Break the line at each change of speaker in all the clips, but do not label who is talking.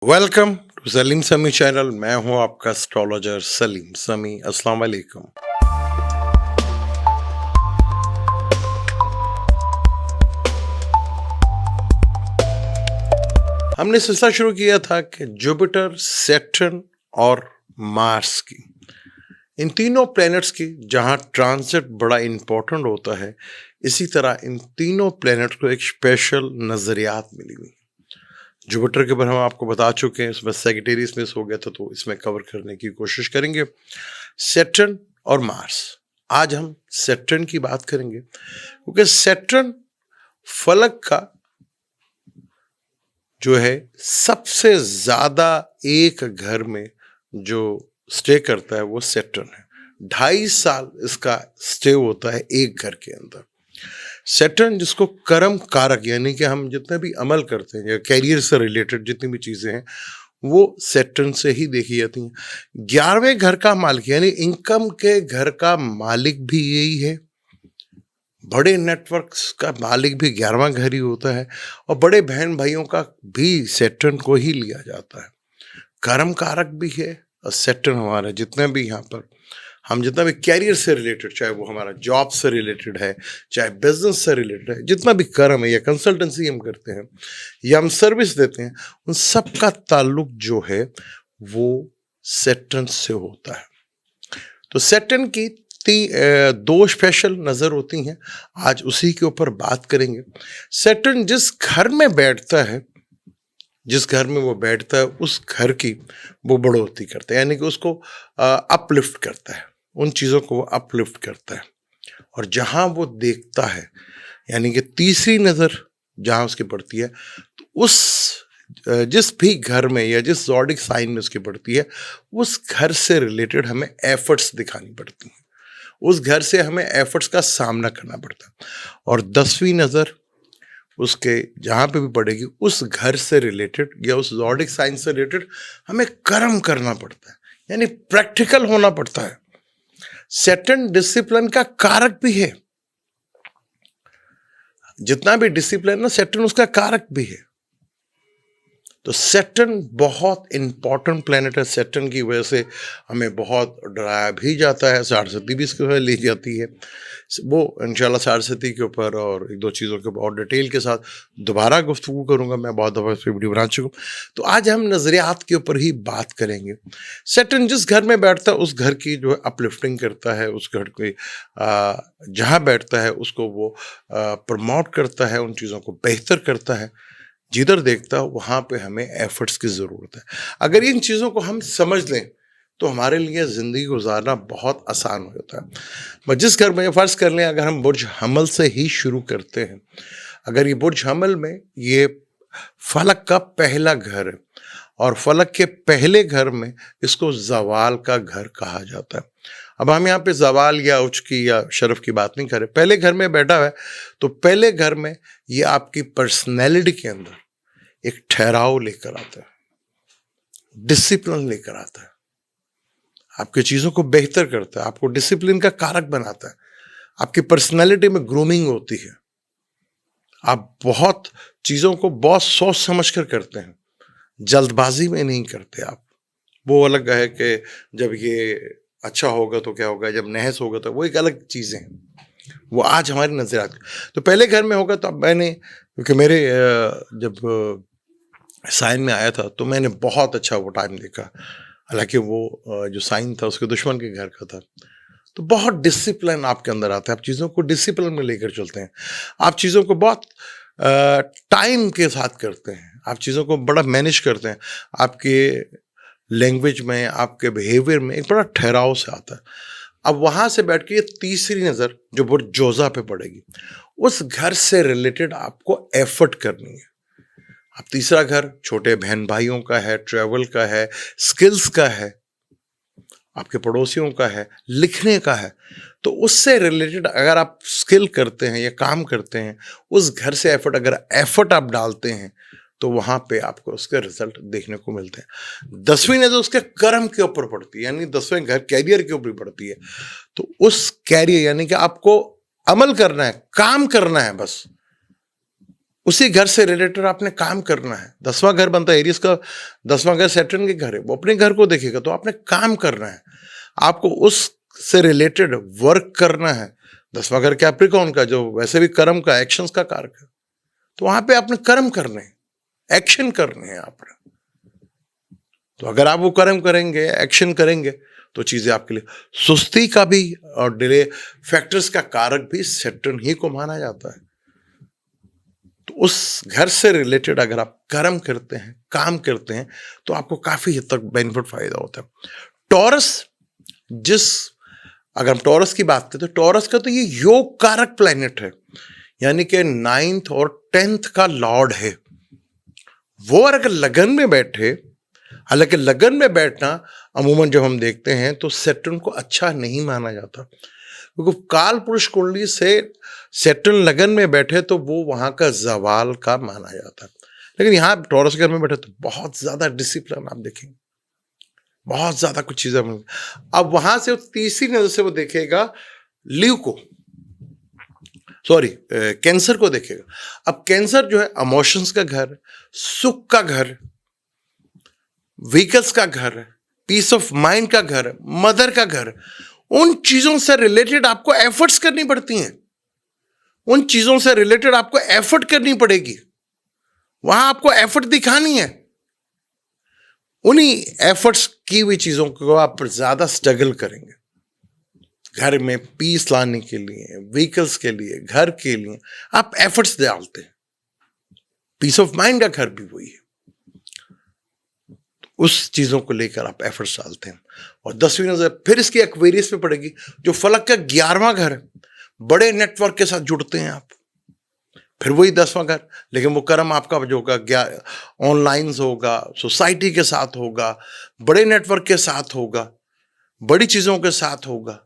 Welcome to Salim समी channel. मैं हूं आपका एस्ट्रोलॉजर सलीम समी। अस्सलाम वालेकुम। हमने सिलसिला शुरू किया था कि जुपिटर, सैटर्न और मार्स की, इन तीनों प्लैनेट्स की जहां ट्रांजिट बड़ा इंपॉर्टेंट होता है, इसी तरह इन तीनों प्लैनेट को एक स्पेशल नजरियात मिली हुई। जुपिटर के ऊपर हम आपको बता चुके हैं, उसमें सेगिटेरियस मिस हो गया था, तो इसमें कवर करने की कोशिश करेंगे। सैटर्न और मार्स, आज हम सैटर्न की बात करेंगे क्योंकि सैटर्न फलक का जो है सबसे ज्यादा एक घर में जो स्टे करता है वो सैटर्न है। 2.5 साल इसका स्टे होता है एक घर के अंदर। सैटर्न जिसको कर्म कारक, यानी कि हम जितने भी अमल करते हैं या कैरियर से रिलेटेड जितनी भी चीजें हैं वो सैटर्न से ही देखी जाती हैं। 11वें घर का मालिक यानी इनकम के घर का मालिक भी यही है। बड़े नेटवर्क्स का मालिक भी 11वां घर ही होता है और बड़े बहन भाइयों का भी सैटर्न को ही लिया जाता है। कर्म कारक भी है और सैटर्न हमारे जितने भी यहाँ पर हम जितना भी कैरियर से रिलेटेड, चाहे वो हमारा जॉब से रिलेटेड है, चाहे बिजनेस से रिलेटेड है, जितना भी कर्म है या कंसल्टेंसी हम करते हैं या हम सर्विस देते हैं, उन सब का ताल्लुक जो है वो सैटर्न से होता है। तो सैटर्न की दो स्पेशल नजर होती हैं, आज उसी के ऊपर बात करेंगे। सैटर्न जिस घर में बैठता है, जिस घर में वो बैठता है उस घर की वो बढ़ोतरी करता है, यानी कि उसको अपलिफ्ट करता है, उन चीज़ों को वो अपलिफ्ट करता है। और जहाँ वो देखता है, यानी कि तीसरी नज़र जहाँ उसकी पड़ती है, तो उस जिस भी घर में या जिस ज़ोडिक साइन में उसकी पड़ती है, उस घर से रिलेटेड हमें एफर्ट्स दिखानी पड़ती हैं, उस घर से हमें एफर्ट्स का सामना करना पड़ता है। और 10वीं नज़र उसके जहाँ पे भी पड़ेगी उस घर से रिलेटेड या उस ज़ोडिक साइन से रिलेटेड हमें कर्म करना पड़ता है, यानी प्रैक्टिकल होना पड़ता है। सैटर्न डिसिप्लिन का कारक भी है, जितना भी डिसिप्लिन ना सैटर्न उसका कारक भी है। तो सैटर्न बहुत इंपॉर्टेंट प्लेनेट है। सैटर्न की वजह से हमें बहुत डराया भी जाता है, साढ़े भी इसके ली जाती है। वो इंशाल्लाह साढ़े के ऊपर और एक दो चीज़ों के ऊपर और डिटेल के साथ दोबारा गुफ्तगू करूँगा, मैं बहुत दफ़ा इस पर वीडियो बना चुका हूँ। तो आज हम नज़रियात के ऊपर ही बात करेंगे। सैटर्न जिस घर में बैठता है उस घर की जो है अपलिफ्टिंग करता है, उस घर के जहाँ बैठता है उसको वो प्रमोट करता है, उन चीज़ों को बेहतर करता है। जिधर देखता है वहाँ पे हमें एफर्ट्स की ज़रूरत है। अगर इन चीज़ों को हम समझ लें तो हमारे लिए ज़िंदगी गुजारना बहुत आसान हो जाता है। मैं जिस घर में फ़र्ज़ कर लें, अगर हम बुर्ज हमल से ही शुरू करते हैं, अगर ये बुर्ज हमल में ये फलक का पहला घर है और फलक के पहले घर में इसको ज़वाल का घर कहा जाता है। अब हम यहाँ पे ज़वाल या उचकी या शरफ की बात नहीं कर रहे, पहले घर में बैठा हुआ है, तो पहले घर में ये आपकी पर्सनैलिटी के अंदर एक ठहराव लेकर आता है, डिसिप्लिन लेकर आता है, आपकी चीज़ों को बेहतर करता है, आपको डिसिप्लिन का कारक बनाता है, आपकी पर्सनैलिटी में ग्रूमिंग होती है, आप बहुत चीज़ों को बहुत सोच समझ कर करते हैं, जल्दबाजी में नहीं करते आप। वो अलग है कि जब ये अच्छा होगा तो क्या होगा, जब नहस होगा तो वो एक अलग चीज़ें हैं, वो आज हमारी नज़रियात। तो पहले घर में होगा तो अब मैंने, क्योंकि मेरे जब साइन में आया था तो मैंने बहुत अच्छा वो टाइम देखा, हालांकि वो जो साइन था उसके दुश्मन के घर का था। तो बहुत डिसिप्लिन आपके अंदर आता है, आप चीज़ों को डिसिप्लिन में लेकर चलते हैं, आप चीज़ों को बहुत टाइम के साथ करते हैं, आप चीज़ों को बड़ा मैनेज करते हैं, आपके लैंग्वेज में, आपके बिहेवियर में एक बड़ा ठहराव से आता है। अब वहाँ से बैठ के ये तीसरी नज़र जो बुर्ज जोज़ा पे पड़ेगी, उस घर से रिलेटेड आपको एफर्ट करनी है। अब तीसरा घर छोटे बहन भाइयों का है, ट्रैवल का है, स्किल्स का है, आपके पड़ोसियों का है, लिखने का है। तो उससे रिलेटेड अगर आप स्किल करते हैं या काम करते हैं, उस घर से एफर्ट, अगर एफर्ट आप डालते हैं तो वहाँ पे आपको उसके रिजल्ट देखने को मिलते हैं। 10वीं नज़र उसके कर्म के ऊपर पड़ती है, यानी 10वें घर कैरियर के ऊपर पड़ती है। तो उस कैरियर यानी कि आपको अमल करना है, काम करना है बस, उसी घर से रिलेटेड आपने काम करना है। 10वां घर बनता है एरियस का, 10वां घर सैटर्न के घर है, वो अपने घर को देखेगा, तो आपने काम करना है, आपको उससे रिलेटेड वर्क करना है। 10वां घर कैप्रिकॉर्न का, जो वैसे भी कर्म का, एक्शंस का कारक है, तो वहां पे आपने कर्म करने हैं, एक्शन करने हैं आपने। तो अगर आप वो कर्म करेंगे, एक्शन करेंगे, तो चीजें आपके लिए, सुस्ती का भी और डिले फैक्टर्स का कारक भी सैटर्न ही को माना जाता है। तो उस घर से रिलेटेड अगर आप कर्म करते हैं, काम करते हैं, तो आपको काफी हद तक बेनिफिट फायदा होता है। टॉरस, अगर हम टॉरस की बात करें, तो टॉरस का तो ये योग कारक प्लैनेट है, यानी कि 9th और 10th का लॉर्ड है। वो अगर लगन में बैठे, हालांकि लगन में बैठना अमूमन जब हम देखते हैं तो सैटर्न को अच्छा नहीं माना जाता, क्योंकि काल पुरुष कुंडली से सैटर्न लगन में बैठे तो वो वहां का जवाल का माना जाता है। लेकिन यहाँ टॉरस घर में बैठे तो बहुत ज्यादा डिसिप्लिन आप देखेंगे, बहुत ज्यादा कुछ चीजें। अब वहां से तीसरी नजर से वो देखेगा लीव को, सॉरी कैंसर को देखेगा। अब कैंसर जो है इमोशंस का घर, सुख का घर, व्हीकल्स का घर, पीस ऑफ माइंड का घर, मदर का घर, उन चीजों से रिलेटेड आपको एफर्ट्स करनी पड़ती हैं, उन चीजों से रिलेटेड आपको एफर्ट करनी पड़ेगी, वहां आपको एफर्ट दिखानी है। उन्हीं एफर्ट्स की हुई चीजों को आप ज्यादा स्ट्रगल करेंगे। घर में पीस लाने के लिए, व्हीकल्स के लिए, घर के लिए आप एफर्ट्स डालते हैं। पीस ऑफ माइंड का घर भी वही है, उस चीजों को लेकर आप एफर्ट्स डालते हैं। और 10वीं नजर फिर इसकी एक्वेरियस पे पड़ेगी, जो फलक का 11वां घर है, बड़े नेटवर्क के साथ जुड़ते हैं आप। फिर वही 10वां घर, लेकिन वो कर्म आपका जो होगा ऑनलाइन होगा, सोसाइटी के साथ होगा, बड़े नेटवर्क के साथ होगा, बड़ी चीजों के साथ होगा।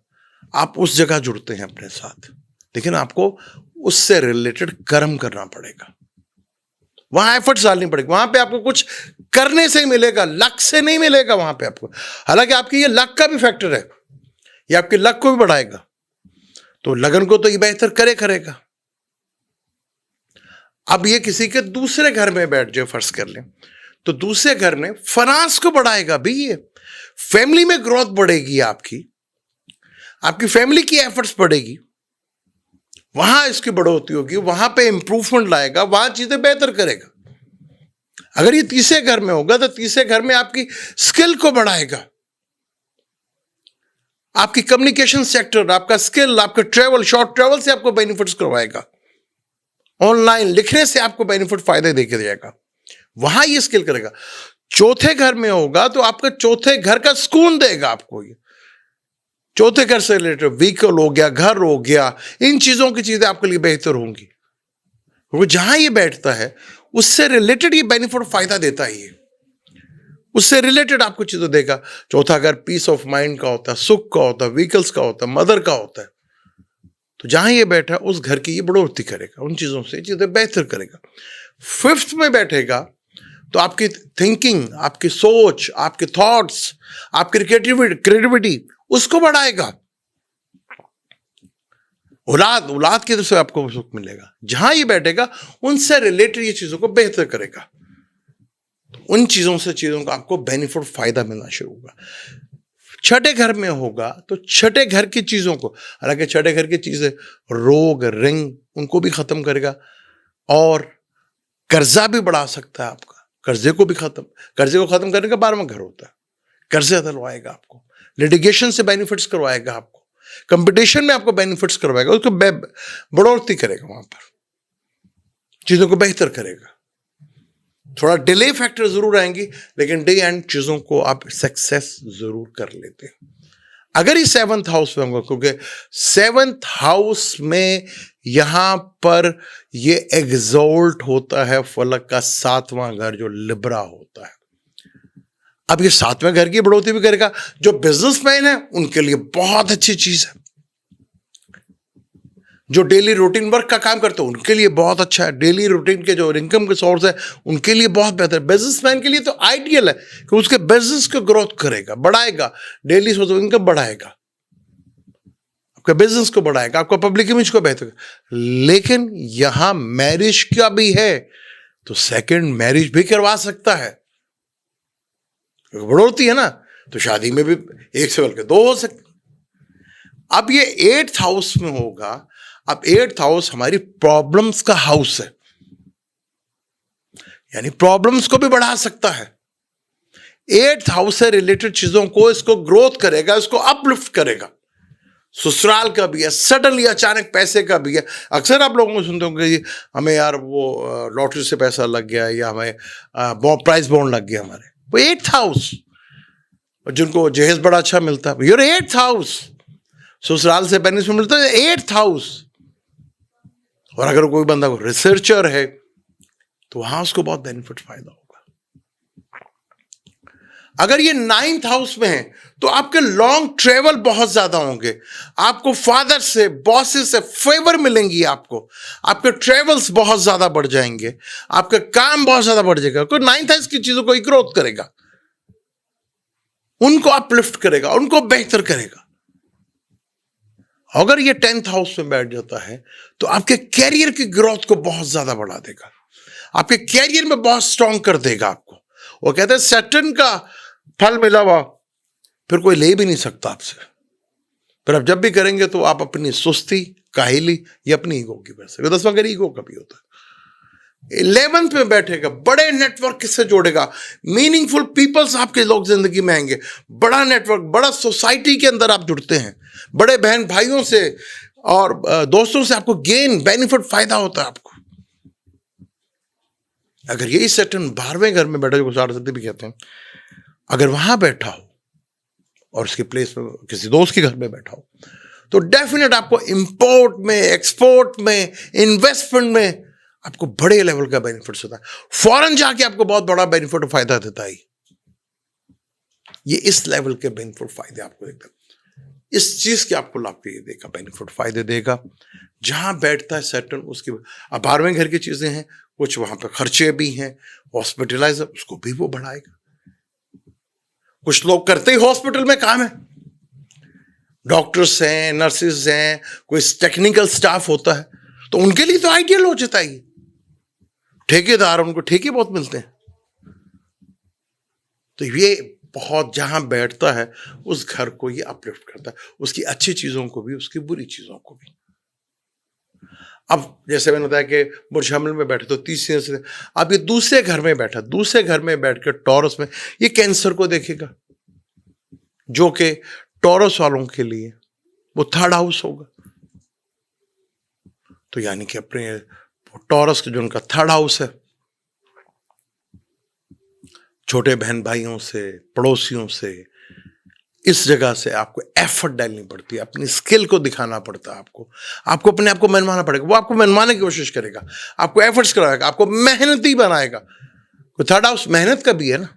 आप उस जगह जुड़ते हैं अपने साथ, लेकिन आपको उससे रिलेटेड कर्म करना पड़ेगा, वहां एफर्ट्स डालनी पड़ेगी। वहां पे आपको कुछ करने से ही मिलेगा, लक से नहीं मिलेगा वहां पे आपको। हालांकि आपकी ये लक का भी फैक्टर है, ये आपके लक को भी बढ़ाएगा, तो लगन को तो ये बेहतर करेगा। अब ये किसी के दूसरे घर में बैठ जाए, फर्ज कर लें, तो दूसरे घर में फाइनेंस को बढ़ाएगा भी, ये फैमिली में ग्रोथ बढ़ेगी, आपकी फैमिली की एफर्ट्स बढ़ेगी, वहां इसकी बढ़ोतरी होगी, वहां पे इंप्रूवमेंट लाएगा, वहां चीजें बेहतर करेगा। अगर ये तीसरे घर में होगा तो तीसरे घर में आपकी स्किल को बढ़ाएगा, आपकी कम्युनिकेशन सेक्टर, आपका स्किल, आपका ट्रेवल, शॉर्ट ट्रेवल से आपको बेनिफिट्स करवाएगा, ऑनलाइन लिखने से आपको बेनिफिट फायदे देके जाएगा, वहां ये स्किल करेगा। चौथे घर में होगा तो आपका चौथे घर का सुकून देगा आपको। ये चौथे घर से रिलेटेड व्हीकल हो गया, घर हो गया, इन चीजों की चीजें आपके लिए बेहतर होंगी। वो जहां ये बैठता है उससे रिलेटेड ये बेनिफिट फायदा देता है, ये उससे रिलेटेड आपको चीजें देगा। चौथा घर पीस ऑफ माइंड का होता है, सुख का होता है, व्हीकल्स का होता है, मदर का होता है। तो जहां ये बैठा उस घर की ये बढ़ोतरी करेगा, उन चीजों से चीजें बेहतर करेगा। 5th में बैठेगा तो आपकी थिंकिंग, आपकी सोच, आपके थॉट्स, आपकी क्रिएटिविटी उसको बढ़ाएगा। औलाद की तरफ से आपको सुख मिलेगा। जहां ये बैठेगा उनसे रिलेटेड ये चीजों को बेहतर करेगा, उन चीजों को आपको बेनिफिट फायदा मिलना शुरू होगा। छठे घर में होगा तो छठे घर की चीजों को, हालांकि छठे घर की चीजें रोग, रिंग, उनको भी खत्म करेगा, और कर्जा भी बढ़ा सकता है आपका। कर्जे को खत्म करने का 12वां घर होता है। कर्जे दिलवाएगा आपको, लिटिगेशन से बेनिफिट्स करवाएगा आपको, कंपटीशन में आपको बेनिफिट्स करवाएगा, उसको बढ़ोतरी करेगा, वहां पर चीजों को बेहतर करेगा। थोड़ा डिले फैक्टर जरूर आएंगी, लेकिन डे एंड चीजों को आप सक्सेस जरूर कर लेते हैं अगर ये 7th हाउस में होगा, क्योंकि 7th हाउस में यहां पर ये एग्जॉल्ट होता है फलक का 7वां घर, जो लिब्रा होता है। अब ये 7वें घर की बढ़ोतरी भी करेगा। जो बिजनेसमैन है उनके लिए बहुत अच्छी चीज है, जो डेली रूटीन वर्क का काम करते हैं उनके लिए बहुत अच्छा है, डेली रूटीन के जो इनकम के सोर्स है उनके लिए बहुत बेहतर है। बिजनेसमैन के लिए तो आइडियल है कि उसके बिजनेस को ग्रोथ करेगा, बढ़ाएगा, डेली सोर्स इनकम बढ़ाएगा। आपका बिजनेस को बढ़ाएगा, आपका पब्लिक इमेज को बेहतर। लेकिन यहां मैरिज का भी है, तो सेकंड मैरिज भी करवा सकता है। बढ़ोतरी है ना, तो शादी में भी एक से बल्कि दो हो सकते। अब ये 8th हाउस में होगा। अब 8th हाउस हमारी प्रॉब्लम्स का हाउस है, यानी प्रॉब्लम्स को भी बढ़ा सकता है। 8th हाउस से रिलेटेड चीजों को इसको ग्रोथ करेगा, इसको अपलिफ्ट करेगा। ससुराल का भी है, सडनली अचानक पैसे का भी है। अक्सर आप लोगों को सुनते होंगे कि हमें यार वो लॉटरी से पैसा लग गया, या हमें प्राइज बॉन्ड लग गया हमारे, वो 8th हाउस। जिनको जहेज बड़ा अच्छा मिलता है, योर 8th हाउस। ससुराल से बेनिफिट मिलता है 8th हाउस। और अगर कोई बंदा को रिसर्चर है तो वहां उसको बहुत बेनिफिट फायदा होगा। अगर ये 9th हाउस में है तो आपके लॉन्ग ट्रेवल बहुत ज्यादा होंगे, आपको फादर से, बॉसेस से फेवर मिलेंगी, आपके ट्रेवल्स बहुत ज्यादा बढ़ जाएंगे, आपका काम बहुत ज्यादा बढ़ जाएगा। कोई 9th हाउस की चीजों को ग्रोथ करेगा, उनको अपलिफ्ट करेगा, उनको बेहतर करेगा। अगर ये 10th हाउस में बैठ जाता है तो आपके कैरियर की ग्रोथ को बहुत ज्यादा बढ़ा देगा, आपके कैरियर में बहुत स्ट्रांग कर देगा आपको। वो कहते हैं सैटर्न का फल मिला हुआ फिर कोई ले भी नहीं सकता आपसे। फिर आप जब भी करेंगे तो आप अपनी सुस्ती, काहिली या अपनी ईगो की वजह से। 10वां घर ईगो का भी होता है। 11th में बैठेगा, बड़े नेटवर्क किससे जोड़ेगा, मीनिंगफुल पीपल्स आपके लोग जिंदगी में आएंगे। बड़ा नेटवर्क, बड़ा सोसाइटी के अंदर आप जुड़ते हैं, बड़े बहन भाइयों से और दोस्तों से आपको गेन, बेनिफिट, फायदा होता है आपको। अगर यही सैटर्न 12वें घर में बैठा, जो सारस्वती भी कहते हैं, अगर वहां बैठा हो और उसके प्लेस में किसी दोस्त के घर में बैठा हो, तो डेफिनेट आपको इंपोर्ट में, एक्सपोर्ट में, इन्वेस्टमेंट में आपको बड़े लेवल का बेनिफिट होता है। फॉरेन जाके आपको बहुत बड़ा बेनिफिट और फायदा देता है। ये इस लेवल के बेनिफिट फायदे आपको देता है, इस चीज के आपको लाभ भी देगा, बेनिफिट फायदे देगा। जहां बैठता है सैटर्न, उसके अब 12वें घर की चीजें हैं, कुछ वहां पे खर्चे भी हैं, हॉस्पिटलाइज, उसको भी वो बढ़ाएगा। कुछ लोग करते ही हॉस्पिटल में काम है, डॉक्टर्स हैं, नर्सेज हैं, कोई टेक्निकल स्टाफ होता है, तो उनके लिए तो आइडियल हो जाता है। ठेकेदार, उनको ठेके बहुत मिलते हैं। तो ये बहुत जहां बैठता है उस घर को ये अपलिफ्ट करता है, उसकी अच्छी चीजों को भी, उसकी बुरी चीजों को भी। अब जैसे मैंने बताया कि बुर्ज हमल में बैठे तो 30 से, अब ये दूसरे घर में बैठा, दूसरे घर में बैठ कर टॉरस में, ये कैंसर को देखेगा, जो कि टॉरस वालों के लिए वो 3rd हाउस होगा। तो यानी कि अपने टॉरस जो उनका 3rd हाउस है, छोटे बहन भाइयों से, पड़ोसियों से, इस जगह से आपको एफर्ट डालनी पड़ती है, अपनी स्किल को दिखाना पड़ता है। आपको अपने आप को मनवाना पड़ेगा, वो आपको मनवाने की कोशिश करेगा, आपको एफर्ट्स कराएगा, आपको मेहनती बनाएगा। तो 3rd हाउस मेहनत का भी है ना,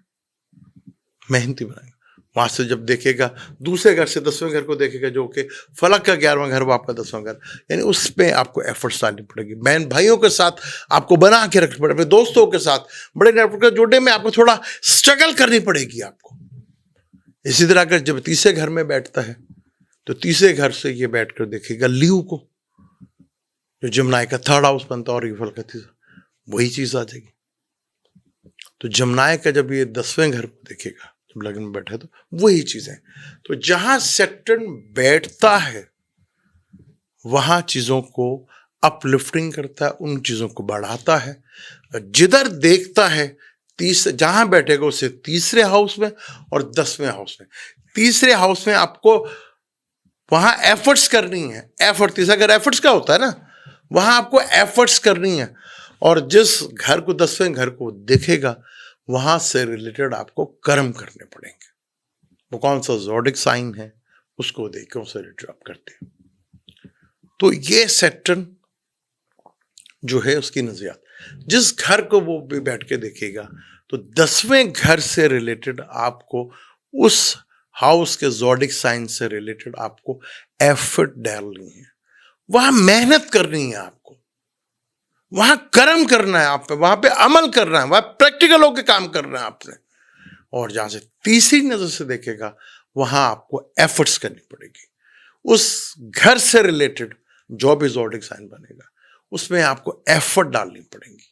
मेहनती बनाएगा। वहां से जब देखेगा दूसरे घर से 10वें घर को देखेगा, जो कि फलक का 11वां घर, वो आपका 10वां घर, यानी उसमें आपको एफर्ट्स डालनी पड़ेगी। बहन भाइयों के साथ आपको बना के रखना पड़ेगा, दोस्तों के साथ बड़े नेटवर्क के जुड़ने में आपको थोड़ा स्ट्रगल करनी पड़ेगी आपको। इसी तरह अगर जब तीसरे घर में बैठता है तो तीसरे घर से ये बैठकर देखेगा ल्यू को, जो जमनाई का 3rd हाउस बनता है, और ये फल का तीसरा, वही चीज आ जाएगी। तो जमनाई का जब ये 10वें घर को देखेगा, जब लग्न में बैठे, तो वही चीजें। तो जहां सैटर्न बैठता है वहां चीजों को अपलिफ्टिंग करता है, उन चीजों को बढ़ाता है। जिधर देखता है जहां बैठेगा उसे तीसरे हाउस में और 10वें हाउस में। तीसरे हाउस में आपको वहां एफर्ट्स करनी है। एफर्ट, तीसरा घर एफर्ट्स का होता है ना, वहां आपको एफर्ट्स करनी है। और जिस घर को 10वें घर को देखेगा वहां से रिलेटेड आपको कर्म करने पड़ेंगे। वो कौन सा ज़ोडिक साइन है उसको देख के उससे रिलेटेड आप करते हैं। तो ये सैटर्न जो है उसकी नजरियात, जिस घर को वो भी बैठ के देखेगा तो 10वें घर से रिलेटेड आपको, उस हाउस के ज़ोडिक साइन से रिलेटेड आपको एफर्ट डालनी है, वहां मेहनत करनी है, आपको वहां कर्म करना है, आप वहां पे अमल करना है, वहां प्रैक्टिकल होकर काम करना है आपने। और जहां से तीसरी नजर से देखेगा वहां आपको एफर्ट्स करनी पड़ेगी, उस घर से रिलेटेड जो भी ज़ोडिक साइन बनेगा उसमें आपको एफर्ट डालनी पड़ेगी।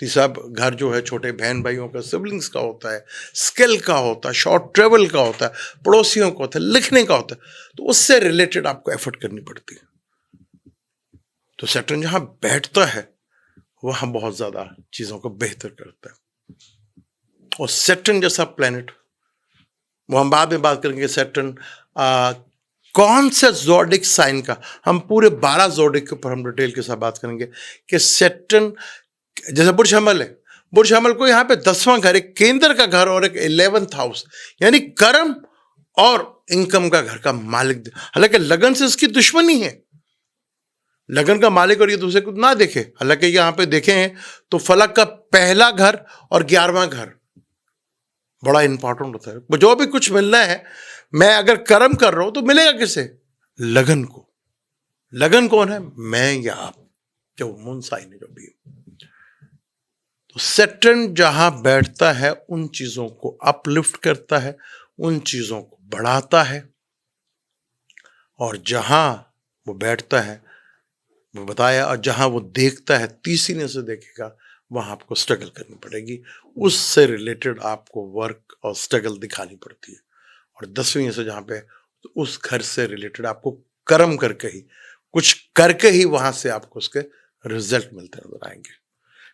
तीसरा घर जो है छोटे बहन भाइयों का, सिबलिंग्स का होता है, स्किल का होता है, शॉर्ट ट्रेवल का होता है, पड़ोसियों का होता है, लिखने का होता है, तो उससे रिलेटेड आपको एफर्ट करनी पड़ती है। तो सैटर्न जहां बैठता है वहां बहुत ज्यादा चीजों को बेहतर करता है। और सैटर्न जैसा प्लेनेट, वो हम बाद में बात करेंगे सैटर्न कौन से ज़ोडिक साइन का, हम पूरे 12 ज़ोडिक के ऊपर हम डिटेल के साथ बात करेंगे कि सैटर्न जैसे बुर्ज हमल है, बुर्ज हमल को यहाँ पे 10वां घर, एक केंद्र का घर और एक 11th हाउस यानी कर्म और इनकम का घर का मालिक। हालांकि लगन से इसकी दुश्मनी है, लगन का मालिक और ये दूसरे को ना देखे, हालांकि यहाँ पे देखे हैं तो फलक का पहला घर और 11वां घर बड़ा इंपॉर्टेंट होता है। जो भी कुछ मिलना है, मैं अगर कर्म कर रहा हूं तो मिलेगा किसे? लगन को। लगन कौन है? मैं या आप, जो मून साइन है जो भी। तो सैटर्न जहां बैठता है उन चीजों को अपलिफ्ट करता है, उन चीजों को बढ़ाता है, और जहां वो बैठता है वो बताया, और जहां वो देखता है तीसरी से देखेगा वहां आपको स्ट्रगल करनी पड़ेगी, उससे रिलेटेड आपको वर्क और स्ट्रगल दिखानी पड़ती है। और 10वीं से जहां पे, तो उस घर से रिलेटेड आपको कर्म करके ही, कुछ करके ही वहां से आपको उसके रिजल्ट मिलते नजर आएंगे।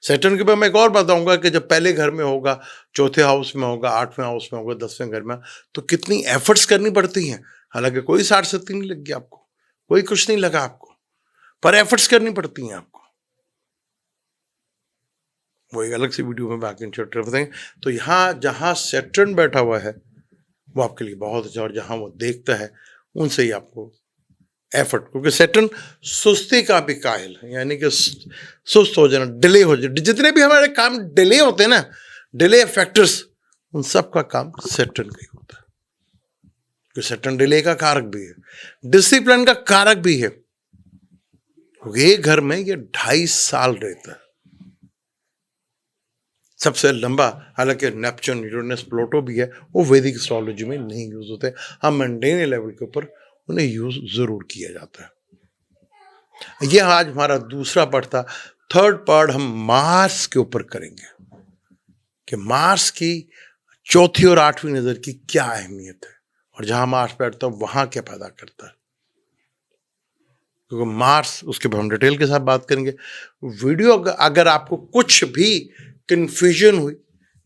सैटर्न के बाद मैं एक और बताऊंगा कि जब पहले घर में होगा, चौथे हाउस में होगा, 8वें हाउस में होगा, 10वें घर में, तो कितनी एफर्ट्स करनी पड़ती हैं। हालांकि कोई 60-70 नहीं लगी आपको, कोई कुछ नहीं लगा आपको, पर एफर्ट्स करनी पड़ती हैं आपको। वो एक अलग सी वीडियो में बाकी चैप्टर बताएंगे। तो यहाँ जहाँ सैटर्न बैठा हुआ है वो आपके लिए बहुत अच्छा, और जहाँ वो देखता है उनसे ही आपको एफर्ट, क्योंकि सैटर्न सुस्ती का भी कायल है, यानी कि सुस्त हो जाना, डिले हो जाना, जितने भी हमारे काम डिले होते हैं ना, डिले फैक्टर्स, उन सब का काम सैटर्न का ही होता है। क्योंकि सैटर्न डिले का कारक भी है, डिसिप्लिन का कारक भी है। क्योंकि एक घर में ये 2.5 साल रहता है, सबसे लंबा। हालांकि नेपच्यून, यूरेनस, प्लूटो भी है, वो वैदिक एस्ट्रोलॉजी में नहीं यूज होते, हम मंडेन लेवल के ऊपर उन्हें यूज जरूर किया जाता है। यह आज हमारा दूसरा पार्ट था। थर्ड पार्ट हम मार्स के ऊपर करेंगे कि मार्स की चौथी और 8वीं नजर की क्या अहमियत है, और जहां मार्स बैठता है वहां क्या पैदा करता है। क्योंकि मार्स, उसके बाद हम डिटेल के साथ बात करेंगे। वीडियो अगर आपको कुछ भी कंफ्यूजन हुई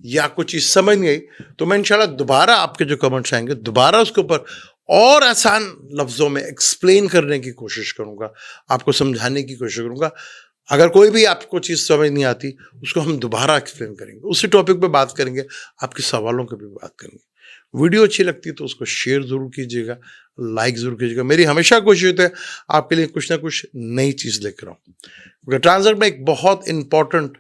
या कुछ चीज समझ नहीं आई, तो मैं इंशाल्लाह दोबारा आपके जो कमेंट्स आएंगे दोबारा उसके ऊपर और आसान लफ्जों में एक्सप्लेन करने की कोशिश करूंगा, आपको समझाने की कोशिश करूंगा। अगर कोई भी आपको चीज समझ नहीं आती उसको हम दोबारा एक्सप्लेन करेंगे, उसी टॉपिक पे बात करेंगे, आपके सवालों की भी बात करेंगे। वीडियो अच्छी लगती है तो उसको शेयर जरूर कीजिएगा, लाइक जरूर कीजिएगा। मेरी हमेशा कोशिश होती है आपके लिए कुछ ना कुछ नई चीज लेकर आऊं। क्योंकि ट्रांजिट में एक बहुत इंपॉर्टेंट,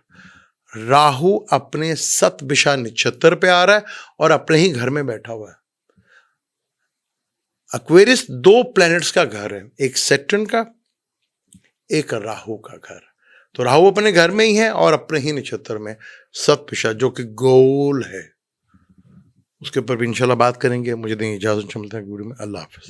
राहु अपने सतभिषा नक्षत्र पे आ रहा है और अपने ही घर में बैठा हुआ है। एक्वेरियस 2 प्लैनेट्स का घर है, एक सैटर्न का, एक राहु का घर। तो राहु अपने घर में ही है और अपने ही नक्षत्र में सतभिषा, जो कि गोल है, उसके ऊपर भी इंशाल्लाह बात करेंगे। मुझे दें इजाजत, मिलते हैं वीडियो में। अल्लाह हाफिज।